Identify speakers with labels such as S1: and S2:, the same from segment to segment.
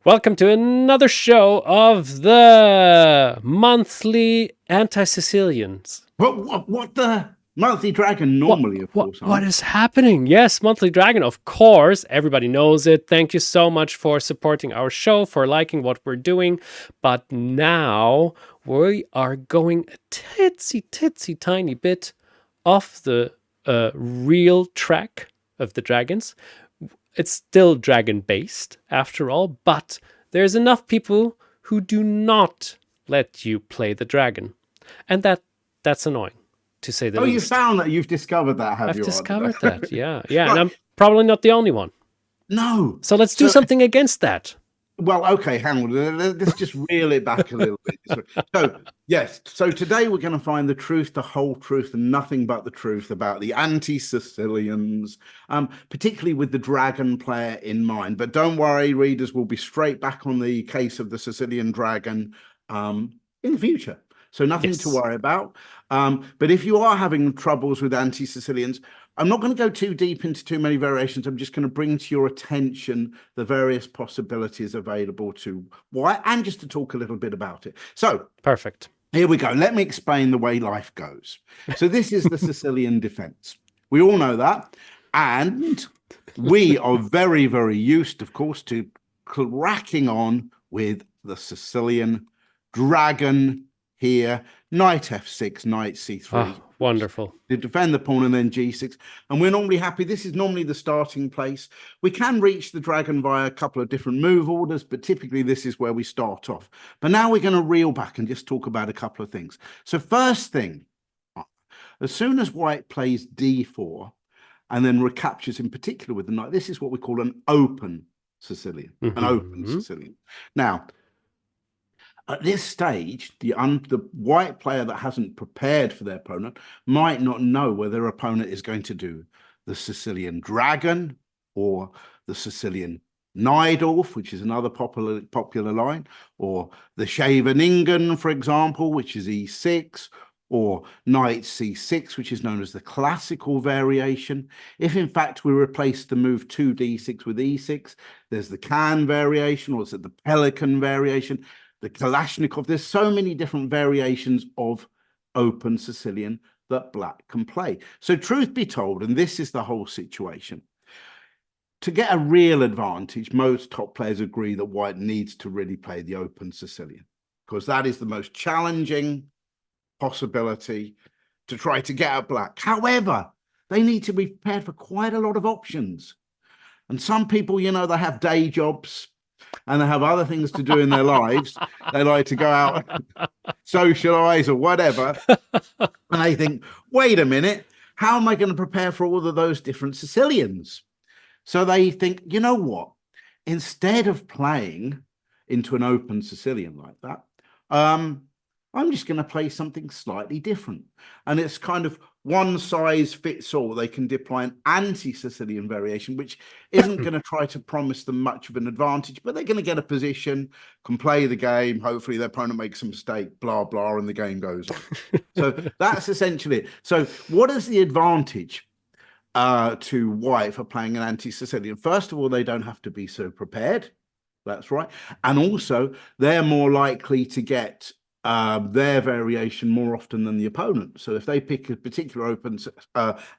S1: Welcome to another show of the monthly Anti-Sicilians.
S2: What the monthly dragon normally, of course,
S1: What
S2: aren't.
S1: is happening? Yes, monthly dragon, of course. Everybody knows it. Thank you so much for supporting our show, for liking what we're doing. But now we are going a titsy tiny bit off the real track of the dragons. It's still dragon based after all, but there's enough people who do not let you play the dragon. And that's annoying, to say the
S2: Oh, you
S1: least.
S2: found that you've discovered that, have
S1: I've
S2: you, Oliver?
S1: discovered that. Yeah. Yeah. And
S2: Right.
S1: I'm probably not the only one.
S2: No.
S1: So let's do
S2: So,
S1: something against that.
S2: well, okay, hang on. Let's just reel it back a little bit. So, yes. So today we're going to find the truth, the whole truth, and nothing but the truth about the Anti-Sicilians, particularly with the dragon player in mind. But don't worry, readers, we'll be straight back on the case of the Sicilian dragon in the future. So nothing to worry about. But if you are having troubles with Anti-Sicilians, I'm not going to go too deep into too many variations. I'm just going to bring to your attention the various possibilities available to why, and just to talk a little bit about it. So,
S1: Perfect.
S2: Here we go. Let me explain the way life goes. So this is the Sicilian defense. We all know that. And we are very, very used, of course, to cracking on with the Sicilian dragon here. Knight f6, knight c3.
S1: Oh, wonderful.
S2: To defend the pawn and then g6. And we're normally happy. This is normally the starting place. We can reach the dragon via a couple of different move orders, but typically this is where we start off. But now we're going to reel back and just talk about a couple of things. So first thing, as soon as white plays d4 and then recaptures in particular with the knight, this is what we call an open Sicilian, an open Sicilian. Now, at this stage, the white player that hasn't prepared for their opponent might not know whether their opponent is going to do the Sicilian Dragon or the Sicilian Najdorf, which is another popular line, or the Scheveningen, for example, which is e6, or knight c6, which is known as the classical variation. If in fact we replace the move 2d6 with e6, there's the Can variation, or is it the Pelican variation? The Kalashnikov. There's so many different variations of open Sicilian that black can play. So truth be told, and this is the whole situation, to get a real advantage, most top players agree that white needs to really play the open Sicilian, because that is the most challenging possibility to try to get out black. However, they need to be prepared for quite a lot of options. And some people, you know, they have day jobs and they have other things to do in their lives. They like to go out, socialize or whatever. And they think, wait a minute, how am I going to prepare for all of those different Sicilians? So they think, you know what? Instead of playing into an open Sicilian like that, I'm just going to play something slightly different. And it's kind of one size fits all. They can deploy an anti-Sicilian variation, which isn't going to try to promise them much of an advantage, but they're going to get a position, can play the game. Hopefully their opponent makes a mistake, blah, blah, and the game goes on. So that's essentially it. So what is the advantage to white for playing an anti-Sicilian? First of all, they don't have to be so prepared. That's right. And also, they're more likely to get their variation more often than the opponent. So if they pick a particular open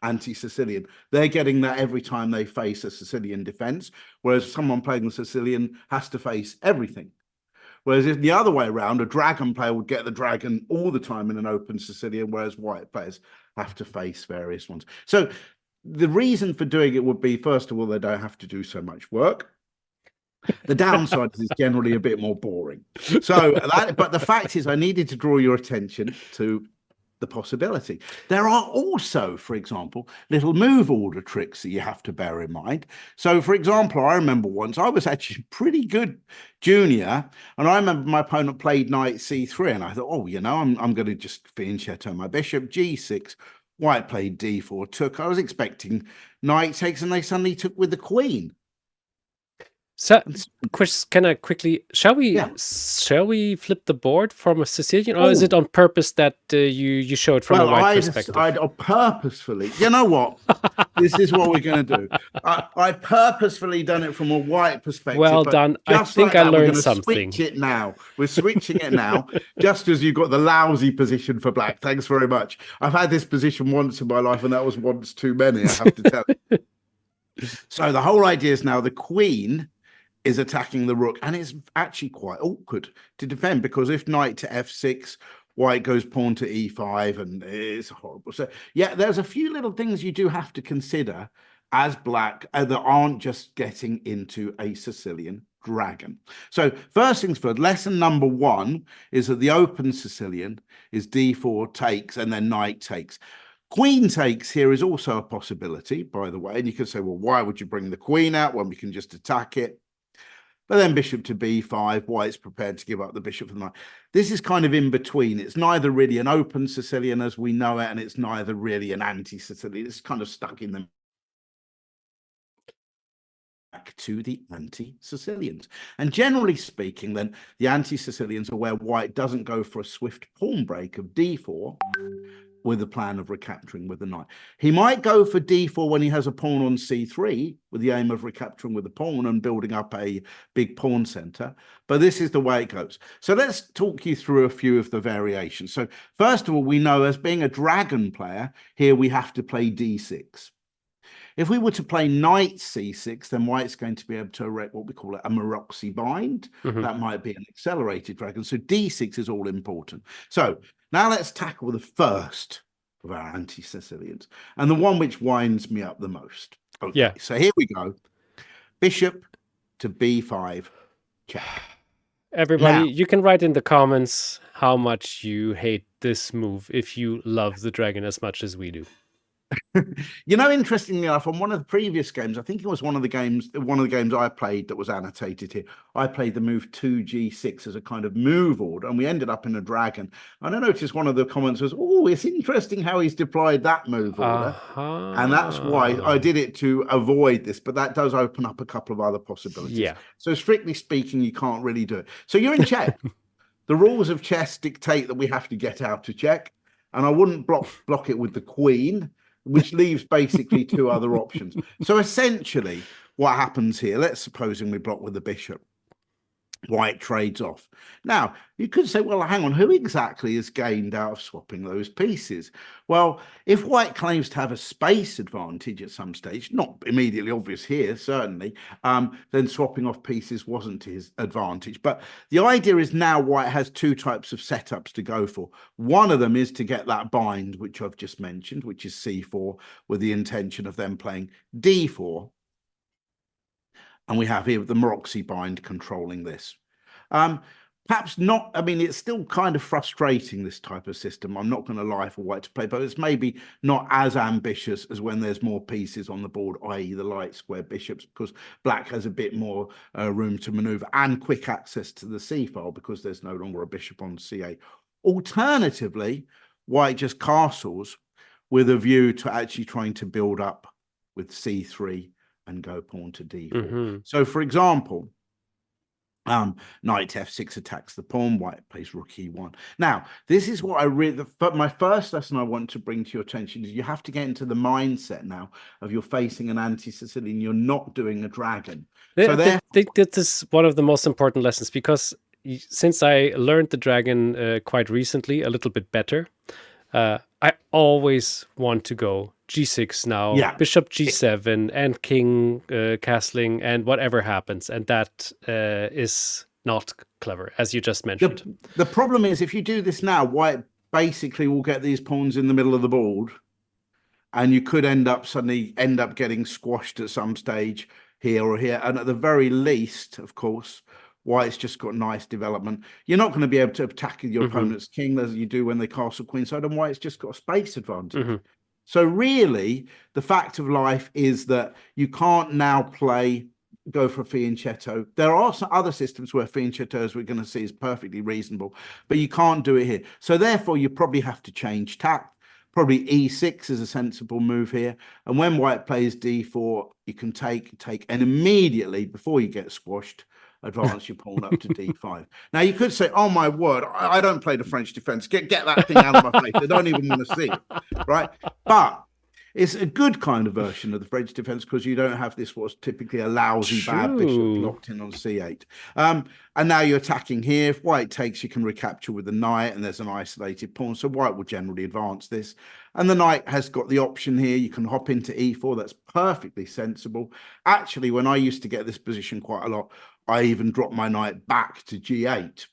S2: anti-Sicilian, they're getting that every time they face a Sicilian defense, whereas someone playing the Sicilian has to face everything. Whereas if the other way around, a dragon player would get the dragon all the time in an open Sicilian, whereas white players have to face various ones. So the reason for doing it would be, first of all, they don't have to do so much work. The downside is it's generally a bit more boring. So but the fact is, I needed to draw your attention to the possibility. There are also, for example, little move order tricks that you have to bear in mind. So, for example, I remember once I was actually pretty good junior, and I remember my opponent played knight c3, and I thought, oh, you know, I'm going to just fianchetto my bishop, g6. White played d4, took. I was expecting knight takes, and they suddenly took with the queen.
S1: So,
S2: And s-
S1: Chris, can I quickly
S2: yeah.
S1: shall we flip the board from a Sicilian, or is it
S2: Oh,
S1: on purpose that you show it from a
S2: well,
S1: white perspective?
S2: I'd purposefully, you know what? This is what we're going to do. I purposefully done it from a white perspective,
S1: Well
S2: but
S1: done. I
S2: just
S1: think
S2: like
S1: I
S2: that, we're
S1: learned
S2: going to switch
S1: something.
S2: it now. We're switching it now, just as you've got the lousy position for black. Thanks very much. I've had this position once in my life, and that was once too many, I have to tell you. So the whole idea is now the queen is attacking the rook, and it's actually quite awkward to defend because if knight to f6, white goes pawn to e5, and it's horrible. So yeah, there's a few little things you do have to consider as black that aren't just getting into a Sicilian dragon. So first things first, lesson number one is that the open Sicilian is d4 takes and then knight takes. Queen takes here is also a possibility, by the way, and you can say, well, why would you bring the queen out when we can just attack it? But then bishop to b5, white's prepared to give up the bishop for the knight. This is kind of in between. It's neither really an open Sicilian as we know it, and it's neither really an anti-Sicilian. It's kind of stuck in the back to the anti-Sicilians. And generally speaking, then the anti-Sicilians are where white doesn't go for a swift pawn break of d4 with the plan of recapturing with the knight. He might go for d4 when he has a pawn on c3 with the aim of recapturing with the pawn and building up a big pawn center, but this is the way it goes. So let's talk you through a few of the variations. So first of all, we know as being a dragon player, here we have to play d6. If we were to play knight c6, then white's going to be able to erect what we call a Maroczy bind. That might be an accelerated dragon. So d6 is all important. So now let's tackle the first of our anti-Sicilians and the one which winds me up the most. Okay,
S1: Yeah.
S2: so here we go. Bishop to b5, check.
S1: Everybody,
S2: Now,
S1: you can write in the comments how much you hate this move if you love the dragon as much as we do.
S2: you know, interestingly enough, on one of the previous games, I think it was one of the games I played that was annotated here. I played the move 2g6 as a kind of move order, and we ended up in a dragon. And I noticed one of the comments was, "Oh, it's interesting how he's deployed that move order." And that's why I
S1: Uh-huh.
S2: did it to avoid this, but that does open up a couple of other possibilities.
S1: Yeah.
S2: So strictly speaking, you can't really do it. So you're in check. The rules of chess dictate that we have to get out to check, and I wouldn't block it with the queen, which leaves basically two other options. So essentially, what happens here? Let's supposing we block with the bishop. White trades off. Now, you could say, well, hang on, who exactly is gained out of swapping those pieces? Well, if white claims to have a space advantage at some stage, not immediately obvious here, certainly, then swapping off pieces wasn't to his advantage. But the idea is now white has two types of setups to go for. One of them is to get that bind, which I've just mentioned, which is c4, with the intention of them playing d4. And we have here the Maroczy bind controlling this. Perhaps not, I mean, it's still kind of frustrating, this type of system. I'm not going to lie for white to play, but it's maybe not as ambitious as when there's more pieces on the board, i.e. the light square bishops, because black has a bit more room to maneuver and quick access to the c file because there's no longer a bishop on c8. Alternatively, white just castles with a view to actually trying to build up with c3 and go pawn to d4. So, for example, knight f6 attacks the pawn, white plays rook e1. Now, this is what I really, my first lesson I want to bring to your attention is you have to get into the mindset now of you're facing an anti-Sicilian, you're not doing a dragon. So
S1: I think this is one of the most important lessons because since I learned the dragon quite recently, a little bit better, I always want to go g6 now,
S2: yeah,
S1: bishop g7, and king castling, and whatever happens. And that is not clever, as you just mentioned.
S2: the problem is if you do this now, white basically will get these pawns in the middle of the board, and you could suddenly end up getting squashed at some stage here or here. And at the very least, of course, white's just got nice development. You're not going to be able to attack your opponent's king as you do when they castle queenside, and white's just got a space advantage. So really, the fact of life is that you can't now go for a fianchetto. There are some other systems where fianchetto, as we're going to see, is perfectly reasonable, but you can't do it here. So therefore, you probably have to change tack. Probably e6 is a sensible move here. And when white plays d4, you can take, and immediately, before you get squashed, advance your pawn up to d5. Now, you could say, oh, my word, I don't play the French defense. Get that thing out of my face. I don't even want to see it, right? But it's a good kind of version of the French defense because you don't have this what's typically a lousy bad bishop locked in on c8. And now you're attacking here. If white takes, you can recapture with the knight, and there's an isolated pawn. So white will generally advance this. And the knight has got the option here. You can hop into e4. That's perfectly sensible. Actually, when I used to get this position quite a lot, I even dropped my knight back to g8.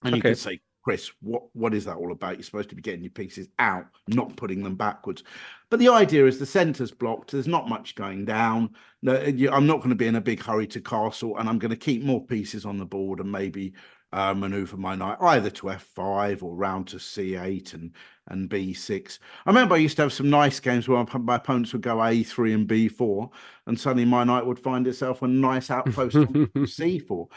S2: And you could say, Chris, what is that all about? You're supposed to be getting your pieces out, not putting them backwards. But the idea is the centre's blocked. There's not much going down. No, I'm not going to be in a big hurry to castle, and I'm going to keep more pieces on the board and maybe maneuver my knight either to f5 or round to c8 and b6. I remember I used to have some nice games where my opponents would go a3 and b4, and suddenly my knight would find itself a nice outpost on c4.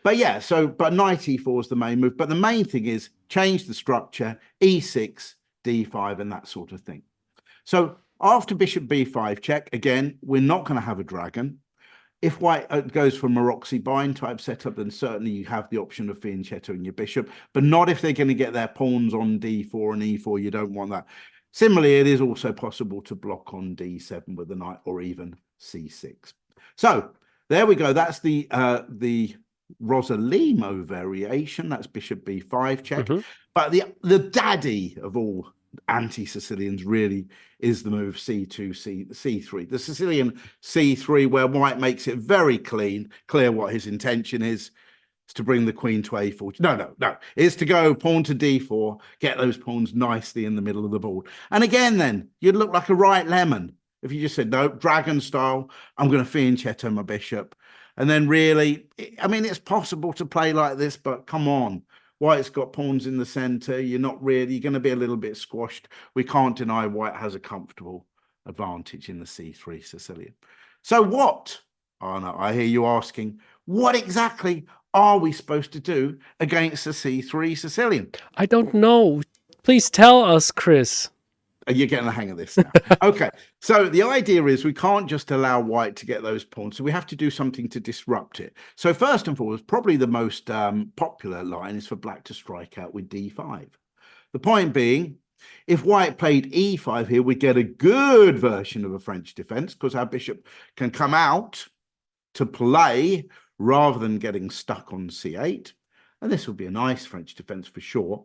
S2: But yeah, but knight e4 is the main move. But the main thing is change the structure, e6, d5, and that sort of thing. So after bishop b5 check, again, we're not going to have a dragon. If white goes for a Maroczy bind type setup, then certainly you have the option of fianchettoing your bishop, but not if they're going to get their pawns on d4 and e4. You don't want that. Similarly, it is also possible to block on d7 with the knight, or even c6. So there we go. That's the Rossolimo variation. That's bishop b5 check. But the daddy of all anti-Sicilians really is the move c2, c3. The Sicilian c3, where white makes it very clear what his intention is to bring the queen to a4. No. It's to go pawn to d4, get those pawns nicely in the middle of the board. And again, then, you'd look like a right lemon if you just said, no, dragon style, I'm going to fianchetto my bishop. And then really, I mean, it's possible to play like this, but come on. White's got pawns in the center. You're going to be a little bit squashed. We can't deny white has a comfortable advantage in the C3 Sicilian. So what? Oh, no, I hear you asking, what exactly are we supposed to do against the C3 Sicilian?
S1: I don't know. Please tell us, Chris.
S2: You're getting the hang of this now. Okay, so the idea is we can't just allow white to get those pawns, so we have to do something to disrupt it. So first and foremost, probably the most popular line is for black to strike out with d5. The point being, if white played e5 here, we get a good version of a French defense because our bishop can come out to play rather than getting stuck on c8. And this would be a nice French defense for sure.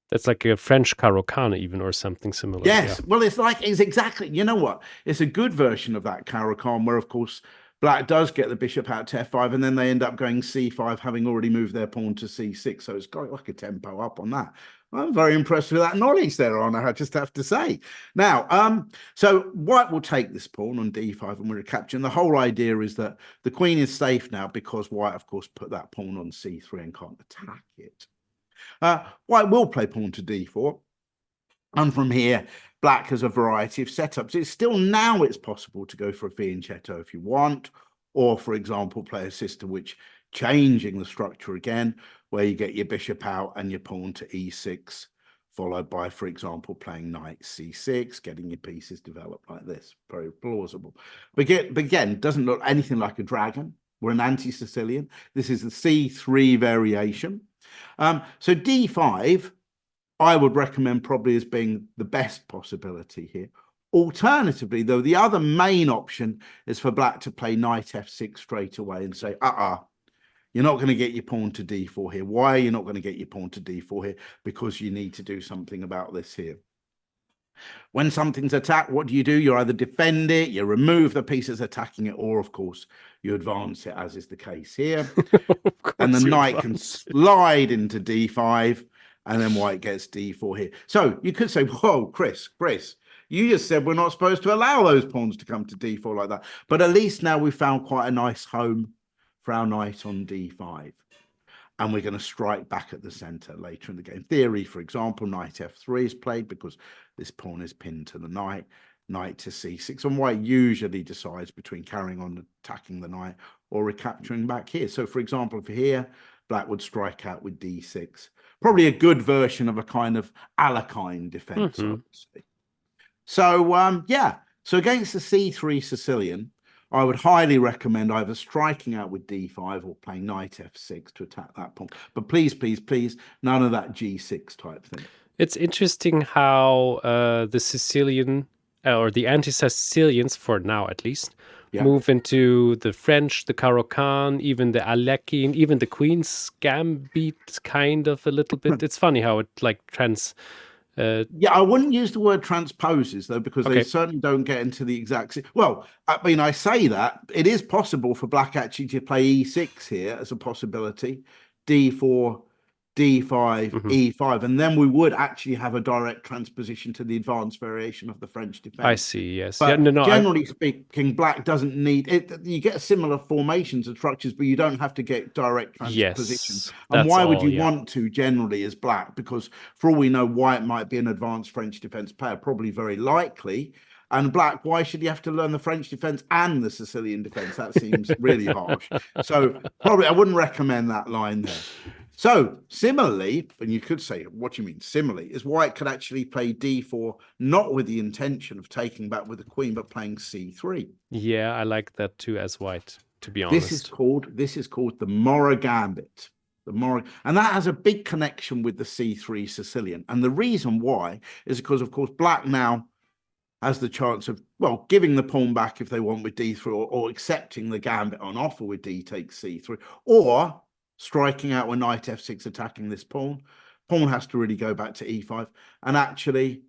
S1: That's like a French Caro-Kann even, or something similar.
S2: Yes, yeah. Well, it's exactly, you know what? It's a good version of that Caro-Kann where, of course, black does get the bishop out to f5, and then they end up going c5, having already moved their pawn to c6. So it's got like a tempo up on that. I'm very impressed with that knowledge there, Anna, I just have to say. Now, so white will take this pawn on d5 and we'll recapture. And the whole idea is that the queen is safe now because white, of course, put that pawn on c3 and can't attack it. White will play pawn to d4. And from here, black has a variety of setups. It's possible to go for a fianchetto if you want, or, for example, play a system which changing the structure again, where you get your bishop out and your pawn to e6, followed by, for example, playing knight c6, getting your pieces developed like this. Very plausible. But again, doesn't look anything like a dragon. We're an anti-Sicilian. This is the c3 variation. So d5, I would recommend probably as being the best possibility here. Alternatively, though, the other main option is for black to play knight f6 straight away and say, you're not going to get your pawn to d4 here. Why are you not going to get your pawn to d4 here? Because you need to do something about this here. When something's attacked, what do? You either defend it, you remove the pieces attacking it, or, of course, you advance it, as is the case here. And the knight can slide into d5, and then white gets d4 here. So you could say, whoa, Chris, you just said we're not supposed to allow those pawns to come to d4 like that. But at least now we've found quite a nice home for our knight on d5. And we're going to strike back at the center later in the game. Theory, for example, knight f3 is played because this pawn is pinned to the knight. Knight to c6. And white usually decides between carrying on attacking the knight or recapturing back here. So, for example, for here, black would strike out with d6. probably a good version of a kind of Alapin defense, I
S1: Hmm.
S2: would say. So yeah, so against the C3 Sicilian, I would highly recommend either striking out with D5 or playing knight F6 to attack that pawn. But please, please, please, none of that G6 type thing.
S1: It's interesting how the Sicilian or the Anti-Sicilians, for now at least,
S2: Yeah.
S1: move into the French, the Caro-Kann, even the Alekhine, even the Queen's Gambit, kind of a little bit. It's funny how it like
S2: Yeah, I wouldn't use the word transposes though, because they
S1: okay.
S2: certainly don't get into the exact. Well, I mean, I say that it is possible for black actually to play E6 here as a possibility, D4, D5,
S1: Hmm.
S2: E5, and then we would actually have a direct transposition to the advanced variation of the French
S1: I
S2: defense.
S1: see. Yes. Yeah.
S2: But
S1: No. No.
S2: generally speaking, black doesn't need it. You get similar formations and structures, but you don't have to get direct transposition.
S1: Yes.
S2: And
S1: That's
S2: why would
S1: all.
S2: you
S1: Yeah.
S2: want to generally as black? Because for all we know, white might be an advanced French defense player, probably very likely. And black, why should you have to learn the French defense and the Sicilian defense? That seems really harsh. So probably I wouldn't recommend that line there. So similarly, and you could say, what do you mean similarly, is white could actually play D4, not with the intention of taking back with the queen, but playing C3.
S1: Yeah, I like that too as white, to be
S2: This
S1: honest.
S2: is called the Mora Gambit. And that has a big connection with the C3 Sicilian. And the reason why is because, of course, black now has the chance of, well, giving the pawn back if they want with D3, or accepting the gambit on offer with D takes C3, or striking out with knight F6 attacking this pawn. Pawn has to really go back to E5. And actually,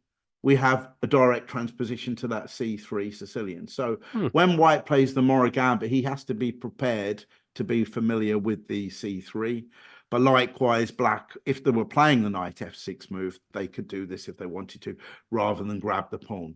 S2: we have a direct transposition to that C3 Sicilian. So when white plays the Mora Gambit, he has to be prepared to be familiar with the C3. But likewise, black, if they were playing the knight F6 move, they could do this if they wanted to, rather than grab the pawn.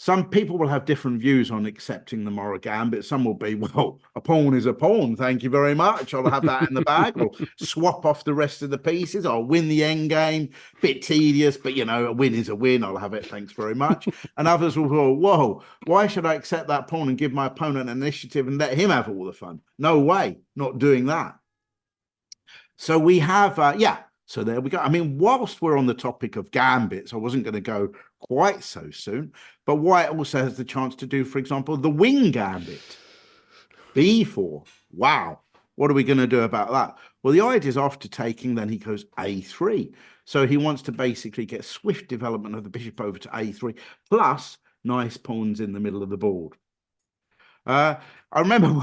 S2: Some people will have different views on accepting the Mora Gambit. Some will be, well, a pawn is a pawn. Thank you very much. I'll have that in the bag. I'll swap off the rest of the pieces. I'll win the end game. Bit tedious, but you know, a win is a win. I'll have it. Thanks very much. And others will go, whoa, why should I accept that pawn and give my opponent an initiative and let him have all the fun? No way, not doing that. So we have, yeah. So there we go. I mean, whilst we're on the topic of gambits, I wasn't going to go quite so soon, but white also has the chance to do, for example, the wing gambit. B4. Wow. What are we going to do about that? Well, the idea is after taking, then he goes A3. So he wants to basically get swift development of the bishop over to A3, plus nice pawns in the middle of the board. I remember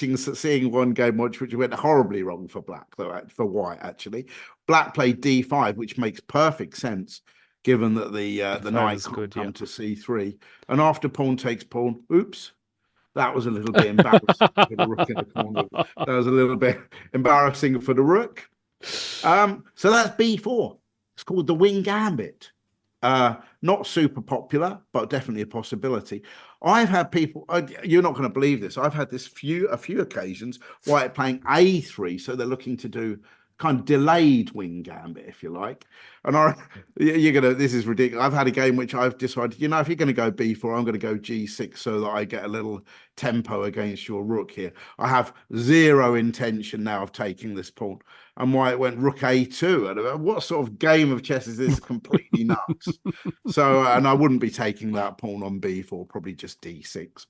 S2: seeing one game which went horribly wrong for black, though, for white actually. Black played D5, which makes perfect sense given that the knight can't
S1: good,
S2: come
S1: yeah.
S2: to C3. And after pawn takes pawn, oops, that was a little bit embarrassing for the rook in the corner. That was a little bit embarrassing for the rook. So that's B4. It's called the wing gambit. Not super popular, but definitely a possibility. I've had people, you're not going to believe this. I've had this a few occasions white playing A3, so they're looking to do kind of delayed wing gambit, if you like. And this is ridiculous. I've had a game which I've decided, you know, if you're going to go B4, I'm going to go G6 so that I get a little tempo against your rook here. I have zero intention now of taking this pawn. And white went rook A2. And what sort of game of chess is this? Completely nuts. So, and I wouldn't be taking that pawn on B4, probably just D6.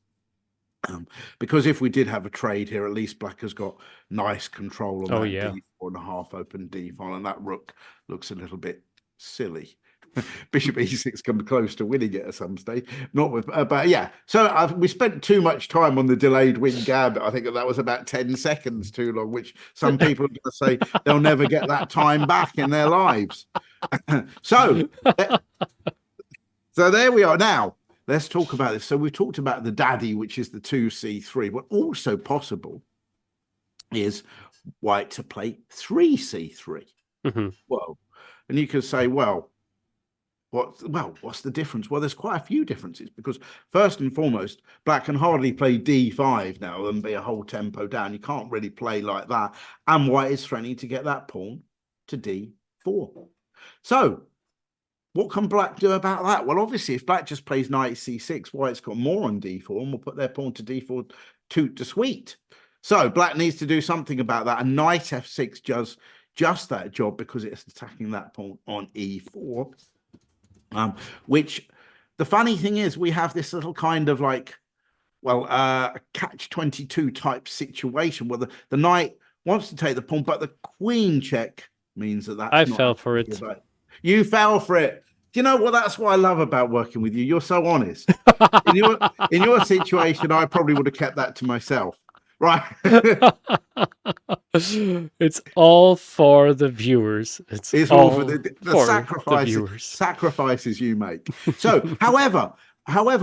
S2: Because if we did have a trade here, at least black has got nice control on that D4 and a half open D file, and that rook looks a little bit silly. Bishop E6 comes close to winning it at some stage. Not with, but yeah. So we spent too much time on the delayed wing gambit. I think that was about 10 seconds too long, which some people are going to say they'll never get that time back in their lives. So there we are. Now, let's talk about this. So we've talked about the daddy, which is the 2C3. What also possible is white to play 3C3.
S1: Mm-hmm.
S2: Well, and you could say, well, what's the difference? Well, there's quite a few differences because first and foremost, black can hardly play D5 now and be a whole tempo down. You can't really play like that. And white is threatening to get that pawn to D4. So what can black do about that? Well, obviously, if black just plays knight C6, white's got more on D4 and will put their pawn to D4 to sweet. So black needs to do something about that. And knight F6 just that job because it's attacking that pawn on e4. Which the funny thing is, we have this little kind of like, well, a catch-22 type situation where the knight wants to take the pawn, but the queen check means that's
S1: I
S2: not
S1: fell for it.
S2: You fell for it. Do you know what? That's what I love about working with you. You're so honest. In your situation, I probably would have kept that to myself. Right.
S1: It's all for the viewers. It's
S2: all
S1: for the viewers.
S2: Sacrifices you make. So, however,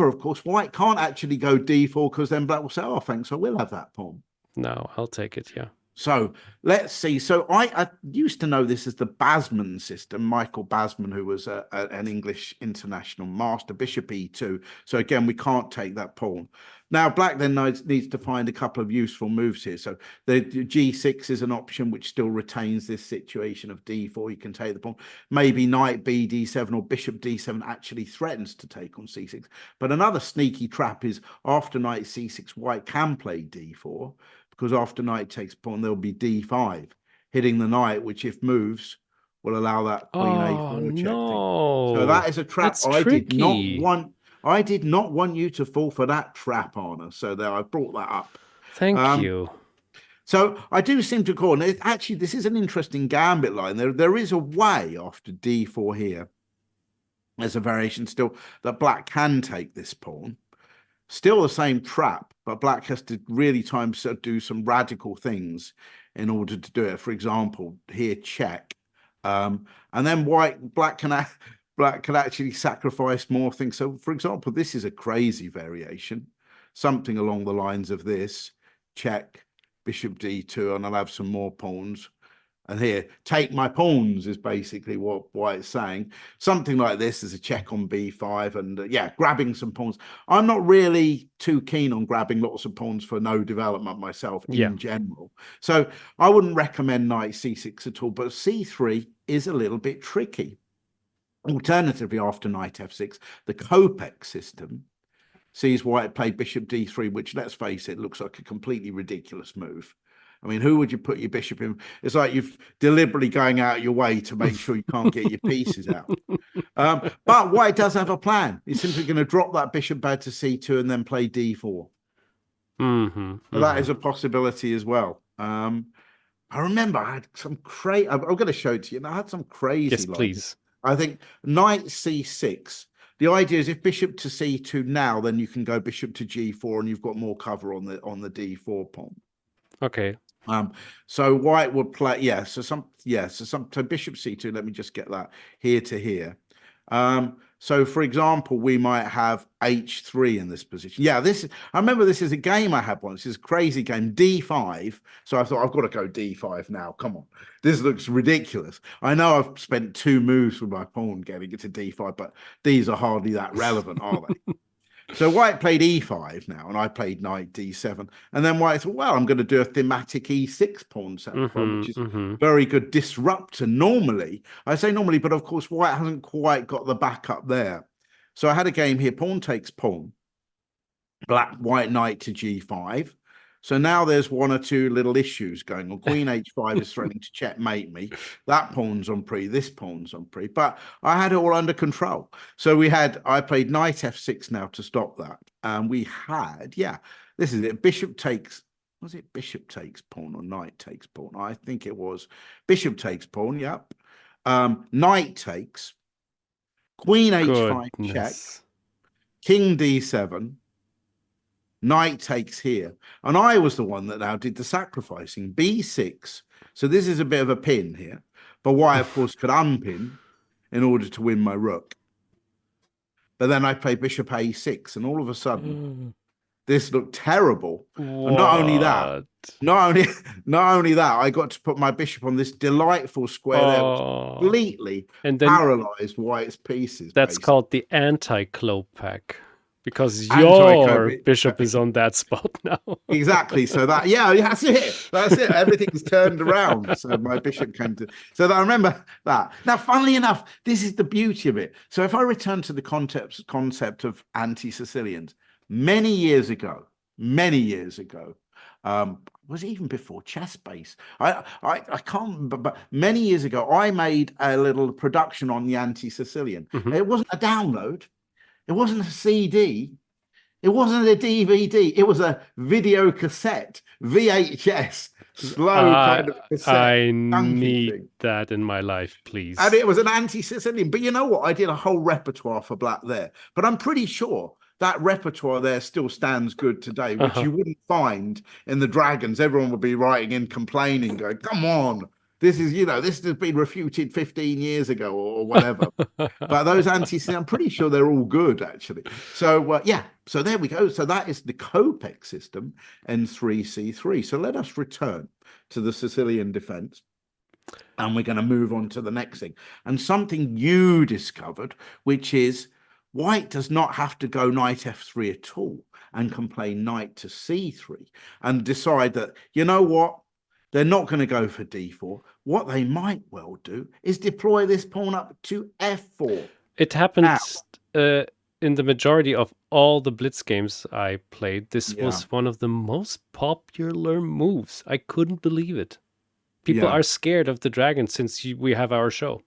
S2: of course, white can't actually go d4 because then black will say, "Oh, thanks, I will have that pawn."
S1: No, I'll take it. Yeah.
S2: So let's see. So I used to know this as the Basman system. Michael Basman, who was an English international master, bishop e2. So again, we can't take that pawn. Now, black then needs to find a couple of useful moves here. So the g6 is an option which still retains this situation of d4. You can take the pawn. Maybe knight b d7 or bishop d7 actually threatens to take on c6. But another sneaky trap is after knight c6, white can play d4. Because after knight takes pawn, there'll be d5, hitting the knight, which if moves, will allow that queen a4 check.
S1: No.
S2: So that is a trap.
S1: That's tricky.
S2: I did not want you to fall for that trap, Anna. So there, I brought that up.
S1: Thank you.
S2: So I do seem to call it. Actually, this is an interesting gambit line. There is a way after d4 here. There's a variation still that black can take this pawn. Still the same trap, but black has to really do some radical things in order to do it. For example, here check, and then black can actually sacrifice more things. So, for example, this is a crazy variation, something along the lines of this: check, bishop d2, and I'll have some more pawns. And here, take my pawns is basically what it's saying. Something like this is a check on b5 and, yeah, grabbing some pawns. I'm not really too keen on grabbing lots of pawns for no development myself in general. So I wouldn't recommend knight c6 at all, but c3 is a little bit tricky. Alternatively, after knight f6, the Kopek system sees white play bishop d3, which, let's face it, looks like a completely ridiculous move. I mean, who would you put your bishop in? It's like you've deliberately going out of your way to make sure you can't get your pieces out. But white does have a plan. He's simply going to drop that bishop back to c2 and then play d4. So that is a possibility as well. I remember I had some crazy. I'm going to show it to you. I had some crazy.
S1: Yes, please.
S2: I think knight c6. The idea is if bishop to c2 now, then you can go bishop to g4, and you've got more cover on the d4 pawn.
S1: Okay.
S2: So white would play, so bishop c2, let me just get that here to here. So for example, we might have h3 in this position. Yeah, I remember this is a game I had once. It's a crazy game, d5. So I thought, I've got to go d5 now. Come on. This looks ridiculous. I know I've spent 2 moves with my pawn getting it to d5, but these are hardly that relevant, are they? So white played e5 now, and I played knight d7. And then white thought, well, I'm going to do a thematic e6 pawn sacrifice, which is very good disruptor normally. I say normally, but of course, white hasn't quite got the backup there. So I had a game here, pawn takes pawn, white knight to g5. So now there's 1 or 2 little issues going on. Queen h5 is threatening to checkmate me. That pawn's on Prix, this pawn's on Prix. But I had it all under control. So I played knight f6 now to stop that. And we had, this is it. Bishop takes, was it bishop takes pawn or knight takes pawn? I think it was bishop takes pawn, yep. Knight takes, queen h5 check, king d7. Knight takes here. And I was the one that now did the sacrificing. b6. So this is a bit of a pin here. But white, of course, could unpin in order to win my rook. But then I play bishop a6. And all of a sudden, this looked terrible. And not only that, I got to put my bishop on this delightful square that was completely paralyzed white's pieces.
S1: That's called the anti-Kopek. Because your bishop is on that spot now.
S2: Exactly. So that's it. That's it. Everything's turned around. So my bishop came to. So I remember that. Now, funnily enough, this is the beauty of it. So if I return to the concept of anti-Sicilians, many years ago, many years ago. Was it even before chess base? I can't remember, but many years ago, I made a little production on the Anti-Sicilian.
S1: Hmm.
S2: It wasn't a download, it wasn't a CD, it wasn't a DVD, it was a video cassette, VHS, slow
S1: I
S2: kind of cassette,
S1: I
S2: chunky
S1: need
S2: thing.
S1: that in my life,
S2: And
S1: please.
S2: it was an anti-Sicilian. But you know what? I did a whole repertoire for Black there. But I'm pretty sure that repertoire there still stands good today, which
S1: Uh-huh.
S2: you wouldn't find in the Dragons. Everyone would be writing in complaining, going, come on. This is, this has been refuted 15 years ago or whatever. But those anti I'm pretty sure they're all good, actually. So, yeah, so there we go. So that is the Copex system, N3C3. So let us return to the Sicilian defense. And we're going to move on to the next thing. And something you discovered, which is white does not have to go knight f3 at all and can play knight to c3 and decide that, you know what, they're not going to go for d4. What they might well do is deploy this pawn up to f4.
S1: It
S2: Now,
S1: happened in the majority of all the Blitz games I played. This
S2: yeah,
S1: was one of the most popular moves. I couldn't believe it. People
S2: yeah.
S1: are scared of the dragon since we have our show.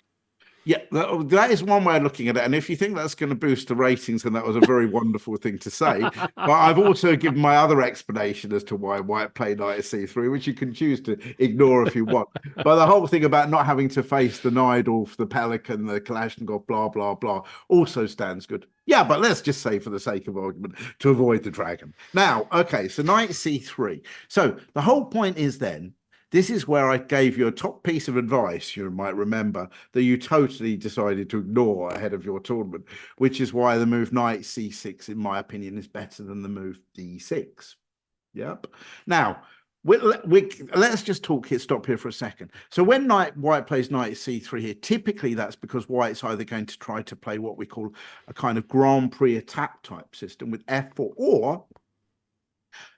S2: Yeah, that is one way of looking at it. And if you think that's going to boost the ratings, then that was a very wonderful thing to say. But I've also given my other explanation as to why white play knight c3, which you can choose to ignore if you want. But the whole thing about not having to face the Najdorf, the Pelican, the Kalashnikov, blah, blah, blah, also stands good. Yeah, but let's just say for the sake of argument, to avoid the dragon. Now, okay, so knight c3. So the whole point is then, this is where I gave you a top piece of advice, you might remember, that you totally decided to ignore ahead of your tournament, which is why the move knight c6, in my opinion, is better than the move d6. Yep. Now, let's just stop here for a second. So when white plays knight c3 here, typically that's because white's either going to try to play what we call a kind of Grand Prix attack type system with f4, or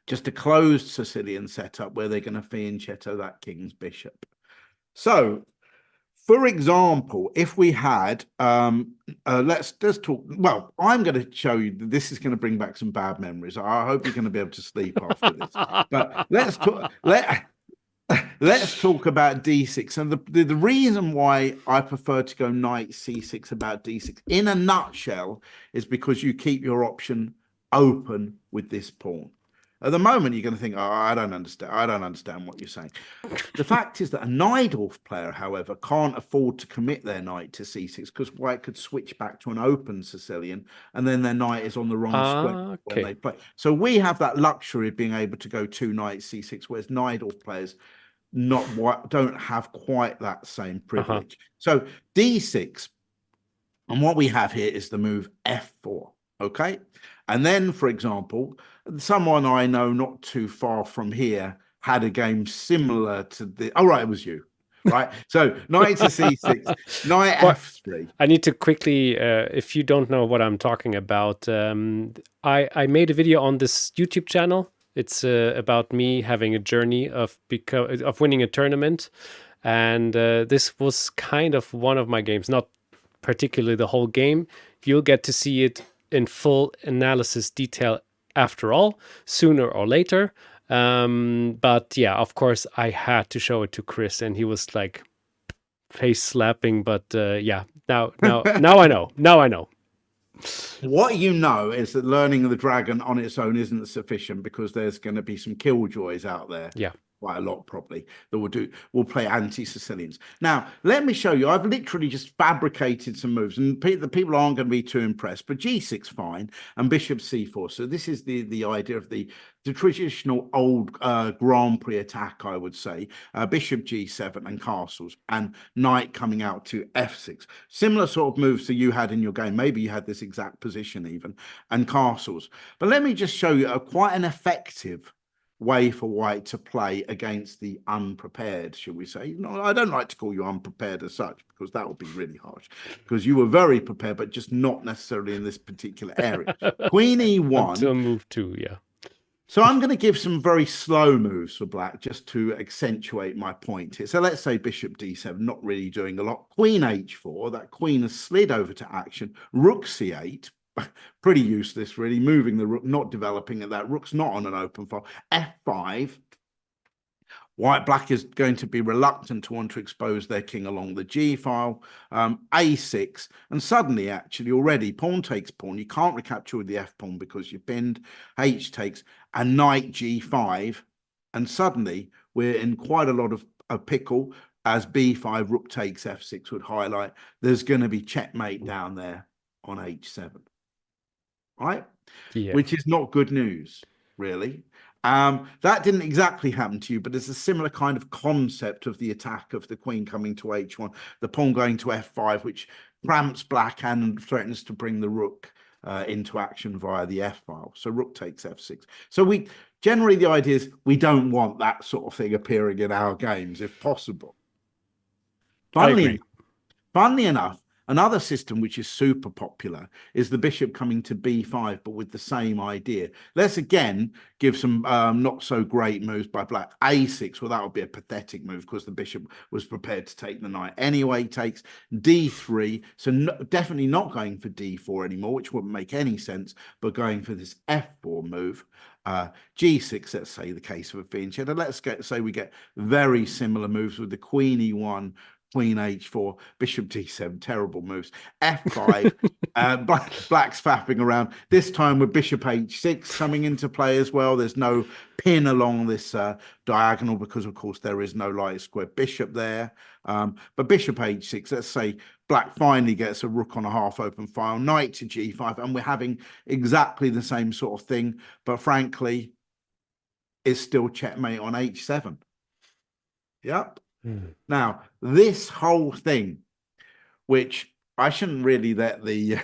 S2: just a closed Sicilian setup where they're going to fianchetto that king's bishop. So, for example, if we had, let's talk. Well, I'm going to show you. This is going to bring back some bad memories. I hope you're going to be able to sleep after this. But let's talk. Let's talk about d6. And the reason why I prefer to go knight c6 about d6, in a nutshell, is because you keep your option open with this pawn. At the moment, you're going to think, oh, I don't understand. I don't understand what you're saying. The fact is that a Najdorf player, however, can't afford to commit their knight to c6 because white could switch back to an open Sicilian and then their knight is on the wrong square when they play. So we have that luxury of being able to go two knight c6, whereas Najdorf players don't have quite that same privilege. So d6, and what we have here is the move f4. Okay. And then, for example, someone I know not too far from here had a game similar to the. Oh, right, it was you. Right. So knight to c6, knight f3.
S1: I need to quickly, if you don't know what I'm talking about, I made a video on this YouTube channel. It's about me having a journey of winning a tournament, and this was kind of one of my games, not particularly the whole game. You'll get to see it in full analysis detail after all, sooner or later. But yeah, of course, I had to show it to Chris, and he was like face slapping. But yeah, now I know. Now I know.
S2: What you know is that learning the dragon on its own isn't sufficient because there's going to be some killjoys out there.
S1: Yeah.
S2: Quite a lot probably that will play anti-Sicilians. Now, let me show you. I've literally just fabricated some moves, and the people aren't going to be too impressed. But g6 fine, and bishop c4. So this is the idea of the traditional old Grand Prix attack, I would say. Bishop g7 and castles, and knight coming out to f6. Similar sort of moves that you had in your game. Maybe you had this exact position even, and castles. But let me just show you quite an effective way for white to play against the unprepared, shall we say. No, I don't like to call you unprepared as such, because that would be really harsh, because you were very prepared, but just not necessarily in this particular area. Queen e1.
S1: Until move 2, yeah.
S2: So I'm going to give some very slow moves for black just to accentuate my point here. So let's say bishop d7, not really doing a lot. Queen h4, that queen has slid over to action. Rook c8, pretty useless, really. Moving the rook, not developing it. That rook's not on an open file. F5. Black is going to be reluctant to want to expose their king along the G file. A6, and suddenly, actually, already pawn takes pawn. You can't recapture with the F pawn because you're pinned. H takes, and knight G5, and suddenly we're in quite a lot of a pickle. As B5, rook takes F6 would highlight. There's going to be checkmate down there on H7, right?
S1: Yeah.
S2: Which is not good news, really. That didn't exactly happen to you, but it's a similar kind of concept of the attack of the queen coming to H1, the pawn going to F5, which cramps black and threatens to bring the rook into action via the F file. So rook takes F6. So we generally, the idea is we don't want that sort of thing appearing in our games if possible. Funnily enough, another system which is super popular is the bishop coming to b5, but with the same idea. Let's again give some not so great moves by black. A6, well, that would be a pathetic move because the bishop was prepared to take the knight anyway. Takes d3, so definitely not going for d4 anymore, which wouldn't make any sense, but going for this f4 move. G6, let's say the case of a fianchetto. Let's say we get very similar moves with the queen e1, queen h4, bishop d7, terrible moves. F5, black's faffing around, this time with bishop h6 coming into play as well. There's no pin along this diagonal because, of course, there is no light square bishop there. But bishop h6, let's say black finally gets a rook on a half open file, knight to g5, and we're having exactly the same sort of thing, but frankly, it's still checkmate on h7. Yep. Now, this whole thing, which I shouldn't really let the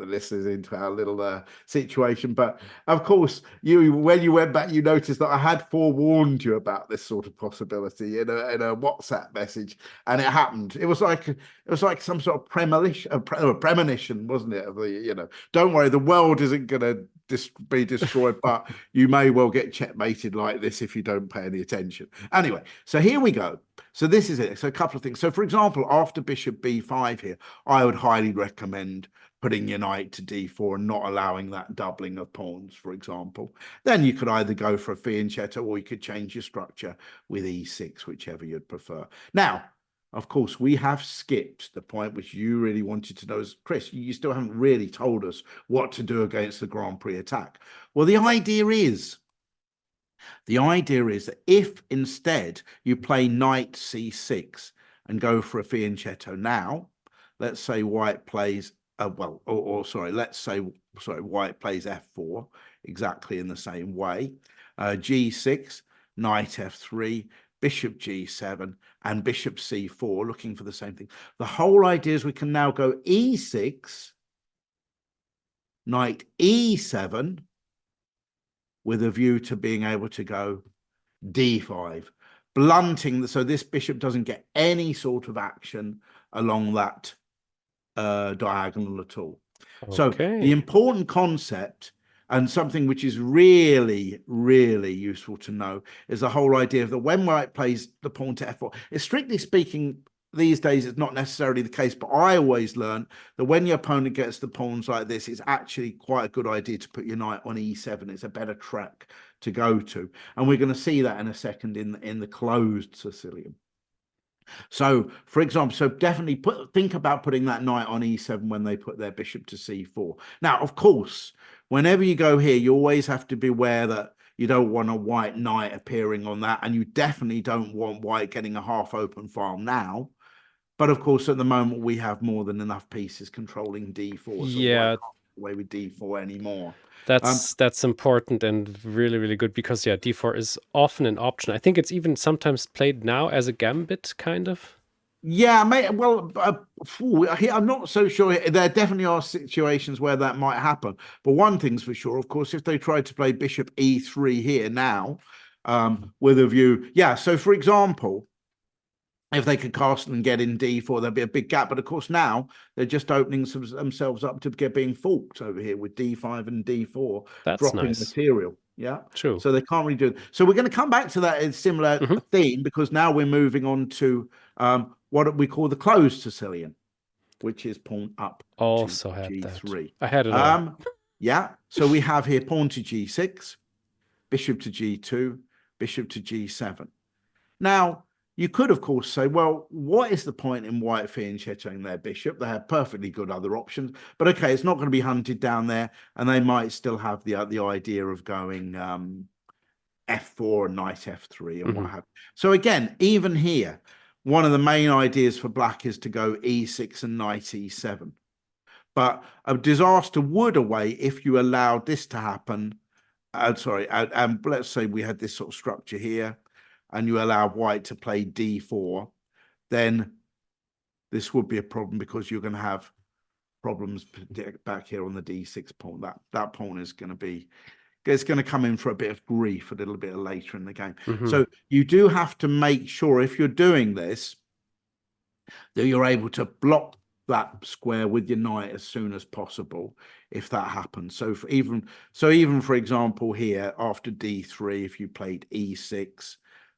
S2: listeners into our little situation, but of course, when you went back, you noticed that I had forewarned you about this sort of possibility in a WhatsApp message, and it happened. It was like some sort of premonition, wasn't it? Of the, don't worry, the world isn't going to be destroyed, but you may well get checkmated like this if you don't pay any attention. Anyway, so here we go. So this is it. So a couple of things. So for example, after bishop b5 here, I would highly recommend putting your knight to d4 and not allowing that doubling of pawns, for example. Then you could either go for a fianchetto or you could change your structure with e6, whichever you'd prefer. Now, of course, we have skipped the point which you really wanted to know is, Chris, you still haven't really told us what to do against the Grand Prix attack. Well, the idea is that if instead you play knight c6 and go for a fianchetto now, let's say white plays, white plays f4 exactly in the same way, g6, knight f3, bishop g7, and bishop c4, looking for the same thing. The whole idea is we can now go e6, knight e7, with a view to being able to go d5, blunting, so this bishop doesn't get any sort of action along that diagonal at all. Okay. So the important concept, and something which is really, really useful to know, is the whole idea of that when white plays the pawn to f4, it's strictly speaking, these days it's not necessarily the case, but I always learn that when your opponent gets the pawns like this, it's actually quite a good idea to put your knight on e7. It's a better track to go to. And we're going to see that in a second in the closed Sicilian. So, for example, definitely think about putting that knight on e7 when they put their bishop to c4. Now, of course, whenever you go here, you always have to be aware that you don't want a white knight appearing on that, and you definitely don't want white getting a half open file now. But of course, at the moment, we have more than enough pieces controlling d4. So
S1: yeah,
S2: white can't get away with d4 anymore.
S1: That's important and really, really good because, yeah, d4 is often an option. I think it's even sometimes played now as a gambit, kind of.
S2: Yeah, mate. Well, I'm not so sure. There definitely are situations where that might happen. But one thing's for sure, of course, if they tried to play bishop e3 here now, with a view, yeah. So, for example, if they could castle and get in d4, there'd be a big gap. But of course, now they're just opening themselves up to being forked over here with d5 and d4, dropping nice material. Yeah,
S1: true.
S2: So they can't really do it. So we're going to come back to that in similar theme, because now we're moving on to what we call the closed Sicilian. which is pawn up to
S1: Also had that.
S2: g3.
S1: I had it all.
S2: Yeah, so we have here pawn to g6, bishop to g2, bishop to g7. Now, you could, of course, say, well, what is the point in white fianchettoing their bishop? They have perfectly good other options. But okay, it's not going to be hunted down there, and they might still have the idea of going f4 and knight f3 and what have you. So again, even here, one of the main ideas for black is to go e6 and knight e7. But a disaster would away if you allowed this to happen. Let's say we had this sort of structure here, and you allow white to play d4, then this would be a problem because you're going to have problems back here on the d6 pawn. That pawn is going to be, it's going to come in for a bit of grief a little bit later in the game. So you do have to make sure if you're doing this that you're able to block that square with your knight as soon as possible if that happens. So even for example here after d3, if you played e6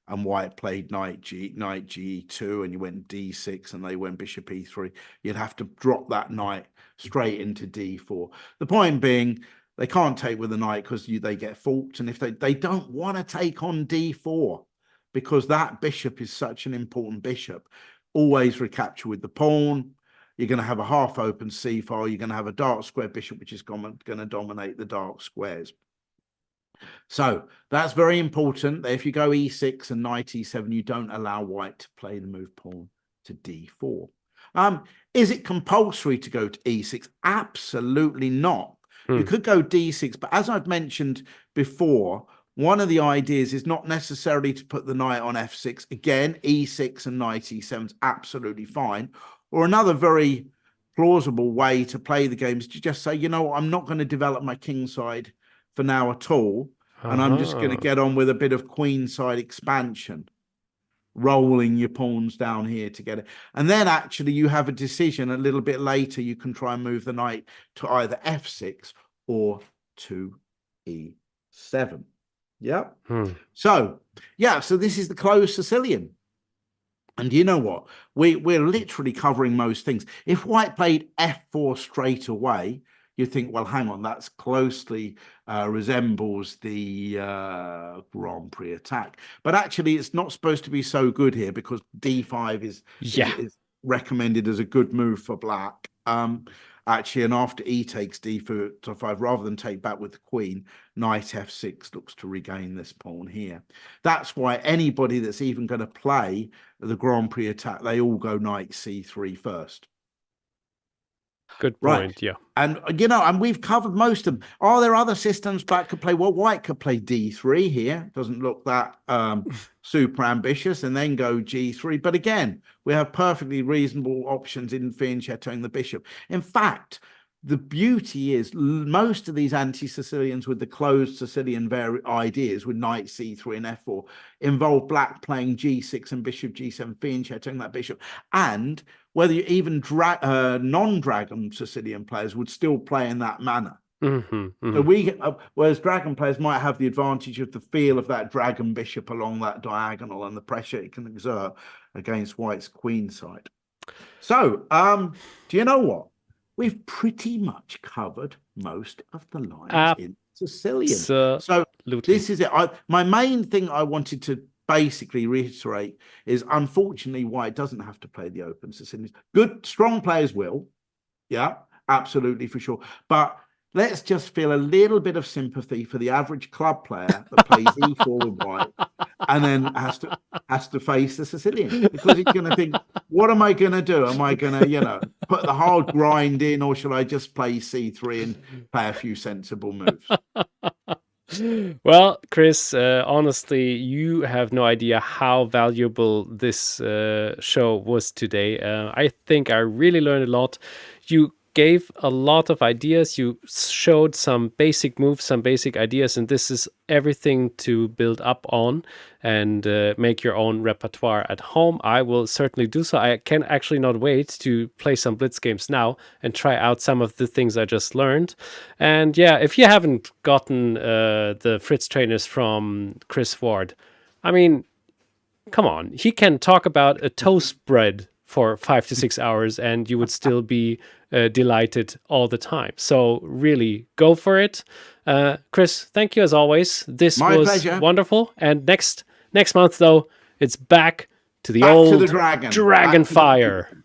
S2: and white played knight g2 and you went d6 and they went bishop e3, you'd have to drop that knight straight into d4. The point being, they can't take with the knight because they get forked, and if they don't want to take on d4 because that bishop is such an important bishop. Always recapture with the pawn. You're going to have a half open c file. You're going to have a dark square bishop, which is going to dominate the dark squares. So that's very important that if you go e6 and knight e7, you don't allow white to play the move pawn to d4. Is it compulsory to go to e6? Absolutely not. You could go d6, but as I've mentioned before, one of the ideas is not necessarily to put the knight on f6. Again, e6 and knight e7 is absolutely fine. Or another very plausible way to play the game is to just say, you know what, I'm not going to develop my king side for now at all. And I'm just going to get on with a bit of queen side expansion, rolling your pawns down here to get it. And then actually you have a decision a little bit later. You can try and move the knight to either f6 or to e7. Yeah. So, yeah, so this is the closed Sicilian. And you know what? We're literally covering most things. If white played f4 straight away, you think, well, hang on, that's closely resembles the Grand Prix attack. But actually, it's not supposed to be so good here because d5 is recommended as a good move for black. Actually, and after e takes d5, rather than take back with the queen, knight f6 looks to regain this pawn here. That's why anybody that's even going to play the Grand Prix attack, they all go knight c3 first.
S1: Good point, yeah.
S2: And, you know, and we've covered most of them. Are there other systems black could play? Well, white could play d3 here. Doesn't look that super ambitious, and then go g3. But again, we have perfectly reasonable options in fianchettoing the bishop. In fact, the beauty is most of these anti-Sicilians with the closed Sicilian ideas with knight c3 and f4 involve black playing g6 and bishop g7, fianchettoing that bishop. And whether you even non-dragon Sicilian players would still play in that manner. So whereas dragon players might have the advantage of the feel of that dragon bishop along that diagonal and the pressure it can exert against white's queen side. So, do you know what? We've pretty much covered most of the lines in Sicilian. So this is it. My main thing I wanted to basically reiterate is, unfortunately, white doesn't have to play the open Sicilians. Good, strong players will. Yeah, absolutely, for sure. But let's just feel a little bit of sympathy for the average club player that plays e4 with white and then has to face the Sicilian, because he's going to think, what am I going to do? Am I going to, put the hard grind in, or should I just play c3 and play a few sensible moves?
S1: Well, Chris, honestly, you have no idea how valuable this show was today. I think I really learned a lot. You gave a lot of ideas. You showed some basic moves, some basic ideas, and this is everything to build up on and make your own repertoire at home. I will certainly do so. I can actually not wait to play some Blitz games now and try out some of the things I just learned. And yeah, if you haven't gotten the Fritz trainers from Chris Ward, I mean, come on, he can talk about a toast bread for 5 to 6 hours, and you would still be delighted all the time. So really go for it. Chris, thank you as always. This
S2: My
S1: was
S2: pleasure.
S1: wonderful. And next month, though, it's back to the
S2: Back to
S1: old
S2: the dragon.
S1: dragon
S2: Back to the-
S1: fire.